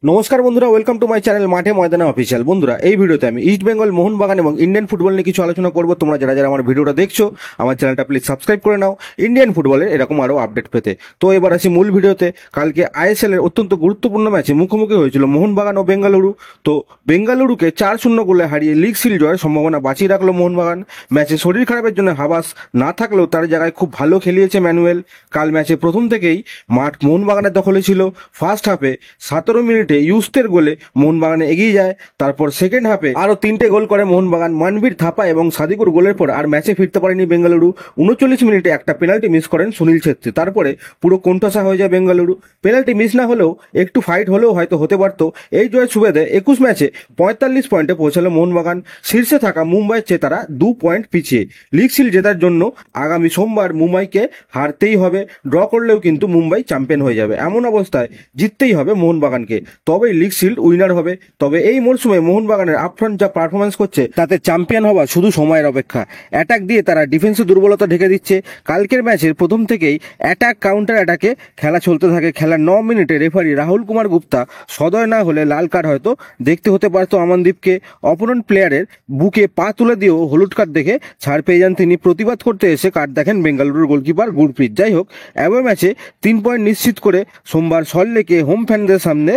নমস্কার বন্ধুরা, welcome to my channel মাঠে ময়দানে অফিসিয়াল। বন্ধুরা, এই ভিডিওতে আমি ইস্ট বেঙ্গল, মোহনবাগান এবং ইন্ডিয়ান ফুটবল নিয়ে কিছু আলোচনা করব। তোমরা যারা যারা আমার ভিডিওটা দেখছো, আমার চ্যানেলটা প্লিজ সাবস্ক্রাইব করে নাও ইন্ডিয়ান ফুটবলের এরকম আরও আপডেট পেতে। তো এবার আসি মূল ভিডিওতে। কালকে আইএসএল এর অত্যন্ত গুরুত্বপূর্ণ ম্যাচে মুখোমুখি হয়েছিল মোহনবাগান ও বেঙ্গালুরু। তো বেঙ্গালুরুকে 4-0 গোলে হারিয়ে লিগ সিল জয়ের সম্ভাবনা বাঁচিয়ে রাখলো মোহনবাগান। ম্যাচে শরীর খারাপের জন্য হাবাস না থাকলেও তার জায়গায় খুব ভালো খেলিয়েছে ম্যানুয়েল। কাল ম্যাচে প্রথম থেকেই মাঠ মোহনবাগানের দখলে ছিল। ফার্স্ট হাফে 17 মিনিটে ইউস্টের গোলে মোহনবাগানে এগিয়ে যায়। তারপর সেকেন্ড হাফে আরো 3টে গোল করে মোহনবাগান। মানবীর থাপা এবং সাদিকুর গোলের পর আর ম্যাচে ফিরতে পারেনি বেঙ্গালুরু। 39 মিনিটে একটা পেনাল্টি মিস করেন সুনীল ছেত্রী। তারপরে পুরো কোণঠাসা হয়ে যায় বেঙ্গালুরু। পেনাল্টি মিস না হলেও একটু ফাইট হলেও হয়তো হতে পারত। এই জয়ের সুবাদে 21 ম্যাচে 45 পয়েন্টে পৌঁছালো মোহনবাগান। শীর্ষে থাকা মুম্বাইয়ের চেয়ে তারা 2 পয়েন্ট পিছিয়ে। লিগ সিল জেতার জন্য আগামী সোমবার মুম্বাইকে হারতেই হবে। ড্র করলেও কিন্তু মুম্বাই চ্যাম্পিয়ন হয়ে যাবে। এমন অবস্থায় জিততেই হবে মোহনবাগানকে, তবেই লিগ শিল্ড উইনার হবে। তবে এই মরশুমে মোহনবাগানের আপফ্রন্ট যা পারফরমেন্স করছে তাতে চ্যাম্পিয়ন হওয়া শুধু সময়ের অপেক্ষা। অ্যাটাক দিয়ে তারা ডিফেন্সের দুর্বলতা ঢেকে দিচ্ছে। কালকের ম্যাচের প্রথম থেকেই অ্যাটাক কাউন্টার অ্যাটাকে খেলা চলতে থাকে। খেলার 9 মিনিটে রেফারি রাহুল কুমার গুপ্তা সদয় না হলে লাল কার্ড হয়তো দেখতে হতে পারত আমনদীপকে। অপোনেন্ট প্লেয়ারের বুকে পা তুলে দিয়েও হলুদ কার্ড দেখে ছাড় পেয়ে যান তিনি। প্রতিবাদ করতে এসে কার্ড দেখেন বেঙ্গালুরুর গোলকিপার গুরপ্রীত। যাই হোক, অ্যাওয়ে ম্যাচে 3 পয়েন্ট নিশ্চিত করে সোমবার সল্টলেকে হোম ফ্যানদের সামনে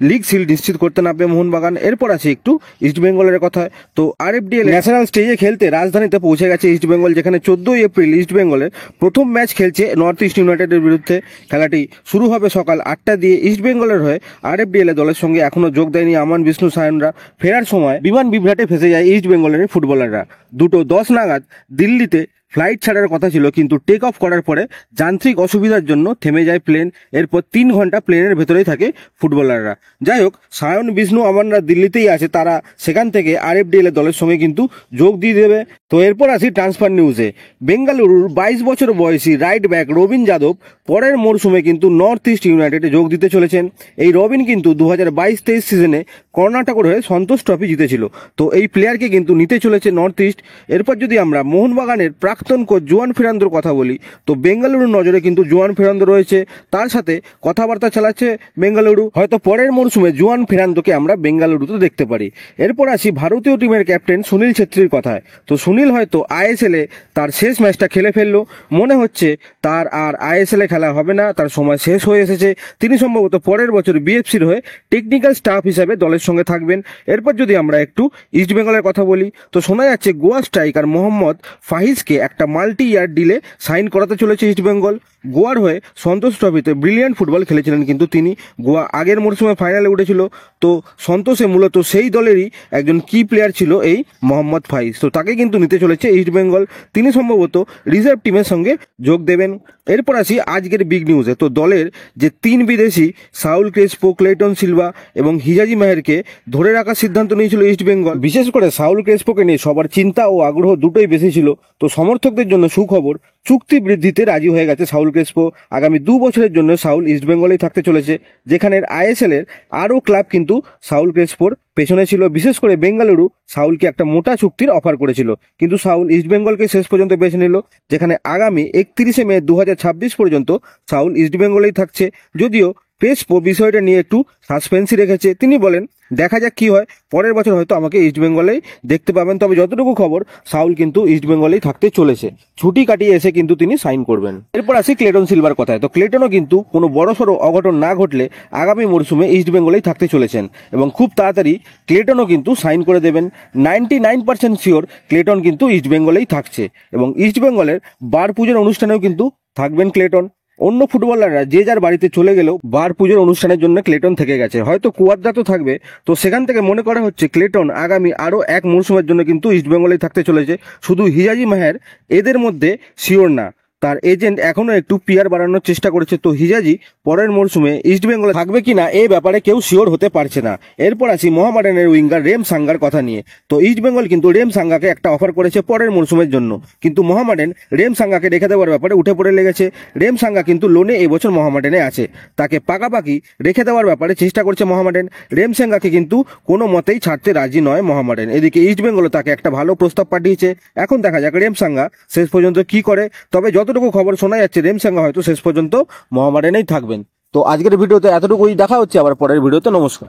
লিগ সিল নিশ্চিত করতে নামবে মোহনবাগান। এরপর আছে একটু ইস্ট বেঙ্গলের কথা। তো আরএফডিএল ন্যাশনাল স্টেজে খেলতে রাজধানীতে পৌঁছে গেছে ইস্ট বেঙ্গল, যেখানে 14 এপ্রিল ইস্ট বেঙ্গলের প্রথম ম্যাচ খেলছে নর্থ ইস্ট ইউনাইটেডের বিরুদ্ধে। খেলাটি শুরু হবে সকাল 8টা দিয়ে। ইস্ট বেঙ্গলের হয়ে আরএফডিএল দলের সঙ্গে এখনো যোগ দেয়নি আমান বিষ্ণু সায়নরা। ফেরার সময় বিমান বিভ্রাটে ফেসে যায় ইস্ট বেঙ্গলের ফুটবলাররা। 2:10 নাগাদ দিল্লিতে ফ্লাইট ছাড়ার কথা ছিল, কিন্তু টেক অফ করার পরে যান্ত্রিক অসুবিধার জন্য থেমে যায় প্লেন। এরপর 3 ঘন্টা প্লেনের ভেতরেই থাকে ফুটবলাররা। যাই হোক, সায়ন বিষ্ণু আমানরা দিল্লিতেই আছে। তারা সেখান থেকে আরএফডিএল দলের সঙ্গে কিন্তু যোগ দিয়ে দেবে। তো এরপর আসি ট্রান্সফার নিউজে। বেঙ্গালুরুর 22 বছর বয়সী রাইট ব্যাক রবিন যাদব পরের মরশুমে কিন্তু নর্থ ইস্ট ইউনাইটেডে যোগ দিতে চলেছেন। এই রবিন কিন্তু 2022-23 সিজনে কর্ণাটকের হয়ে সন্তোষ ট্রফি জিতেছিল। তো এই প্লেয়ারকে কিন্তু নিতে চলেছে নর্থ ইস্ট। এরপর যদি আমরা মোহনবাগানের প্রাক্তন কোচ জুয়ান ফেরান্দোর কথা বলি, তো বেঙ্গালুরুর নজরে কিন্তু জুয়ান ফেরান্দো রয়েছে। তার সাথে কথাবার্তা চালাচ্ছে বেঙ্গালুরু। হয়তো পরের মরশুমে জুয়ান ফেরান্দোকে আমরা বেঙ্গালুরুতে দেখতে পারি। এরপর আসি ভারতীয় টিমের ক্যাপ্টেন সুনীল ছেত্রীর কথায়। তো সুনীল হয়তো আইএসএল এ তার শেষ ম্যাচটা খেলে ফেললো। মনে হচ্ছে তার আর আইএসএল এ খেলা হবে না, তার সময় শেষ হয়ে এসেছে। তিনি সম্ভবত পরের বছর বিএফসির হয়ে টেকনিক্যাল স্টাফ হিসাবে দলের সঙ্গে থাকবেন। এরপর যদি আমরা একটু ইস্ট বেঙ্গলের কথা বলি, তো শোনা যাচ্ছে গোয়া স্ট্রাইকার মোহাম্মদ ফাহিজকে একটা মাল্টি ইয়ার ডিলে সাইন করাতে চলেছে ইস্ট বেঙ্গল। গোয়ার হয়ে সন্তোষ ট্রফিতে ব্রিলিয়ান্ট ফুটবল খেলেছিলেন কিন্তু তিনি। গোয়া আগের মরশুমে ফাইনালে উঠেছিল। তো সন্তোষে মূলত সেই দলেরই একজন কি প্লেয়ার ছিল এই মোহাম্মদ ফাইজ। তো তাকে কিন্তু নিতে চলেছে ইস্ট বেঙ্গল। তিনি সম্ভবত রিজার্ভ টিমের সঙ্গে যোগ দেবেন। এরপর আসি আজকের বিগ নিউজে। তো দলের যে 3 বিদেশি সাউল ক্রেসপো, ক্লেটন সিলভা এবং হিজাজি মাহেরকে ধরে রাখার সিদ্ধান্ত নিয়েছিল ইস্ট বেঙ্গল। বিশেষ করে সাউল ক্রেসপোকে নিয়ে সবার চিন্তা ও আগ্রহ দুটোই বেশি ছিল। তো সমর্থকদের জন্য সুখবর, চুক্তি বৃদ্ধিতে রাজি হয়ে গেছে সাউল ক্রেসপো। আগামী 2 বছরের জন্য সাউল ইস্ট বেঙ্গলেই থাকতে চলেছে, যেখানে আইএসএল এর আরও ক্লাব কিন্তু সাউল ক্রেসপোর পেছনে ছিল। বিশেষ করে বেঙ্গালুরু সাউলকে একটা মোটা চুক্তির অফার করেছিল, কিন্তু সাউল ইস্ট বেঙ্গলকে শেষ পর্যন্ত বেছে নিল, যেখানে আগামী 31শে মে 2026 পর্যন্ত সাউল ইস্ট বেঙ্গলেই থাকছে। যদিও ক্রেসপো বিষয়টা নিয়ে একটু সাসপেন্সই রেখেছে। তিনি বলেন, দেখা যাক কি হয়, পরের বছর হয়তো আমাকে ইস্ট বেঙ্গলেই দেখতে পাবেন। তবে যতটুকু খবর, সাউল কিন্তু ইস্ট বেঙ্গলেই থাকতে চলেছে। ছুটি কাটিয়ে এসে কিন্তু তিনি সাইন করবেন। এরপর আসি ক্লেটন সিলভার কথায়। তো ক্লেটনও কিন্তু কোনো বড়সড় অঘটন না ঘটলে আগামী মরশুমে ইস্ট বেঙ্গলেই থাকতে চলেছেন এবং খুব তাড়াতাড়ি ক্লেটনও কিন্তু সাইন করে দেবেন। 99% শিওর ক্লেটন কিন্তু ইস্ট বেঙ্গলেই থাকছে এবং ইস্ট বেঙ্গলের বার পুজোর অনুষ্ঠানেও কিন্তু থাকবেন ক্লেটন। অন্য ফুটবলাররা যে যার বাড়িতে চলে গেলেও বার পুজোর অনুষ্ঠানের জন্য ক্লেটন থেকে গেছে। হয়তো কুয়াদ্রা তো থাকবে। তো সেখান থেকে মনে করা হচ্ছে ক্লেটন আগামী আরও 1 মরশুমের জন্য কিন্তু ইস্ট বেঙ্গলেই থাকতে চলেছে। শুধু হিজাজি মাহের এদের মধ্যে শিওর না, তার এজেন্ট এখনো একটু পিয়ার বাড়ানোর চেষ্টা করেছে। তো হিজাজি পরের মরশুমে ইস্ট বেঙ্গলে থাকবে কিনা এই ব্যাপারে কেউ শিওর হতে পারছে না। এরপর আসি মোহামেডানের উইঙ্গার রেম সাঙ্গার কথা নিয়ে। তো ইস্ট বেঙ্গল কিন্তু রেম সাঙ্গাকে একটা অফার করেছে পরের মরশুমের জন্য, কিন্তু মোহামেডান রেম সাঙ্গাকে রেখে দেওয়ার ব্যাপারে উঠে পড়ে লেগেছে। রেম সাঙ্গা কিন্তু লোনে এবছর মোহামেডানে আছে, তাকে পাকাপাকি রেখে দেওয়ার ব্যাপারে চেষ্টা করছে মোহামেডান। রেম সাঙ্গাকে কিন্তু কোনো মতেই ছাড়তে রাজি নয় মোহামেডান। এদিকে ইস্ট বেঙ্গল তাকে একটা ভালো প্রস্তাব পাঠিয়েছে। এখন দেখা যাক রেম সাঙ্গা শেষ পর্যন্ত কি করে। তবে যতটুকু খবর শোনা যাচ্ছে, রেম সাঙ্গা হয়তো শেষ পর্যন্ত মোহামেডানেই থাকবেন। তো আজকের ভিডিওতে এতটুকুই। দেখা হচ্ছে আবার পরের ভিডিওতে। নমস্কার।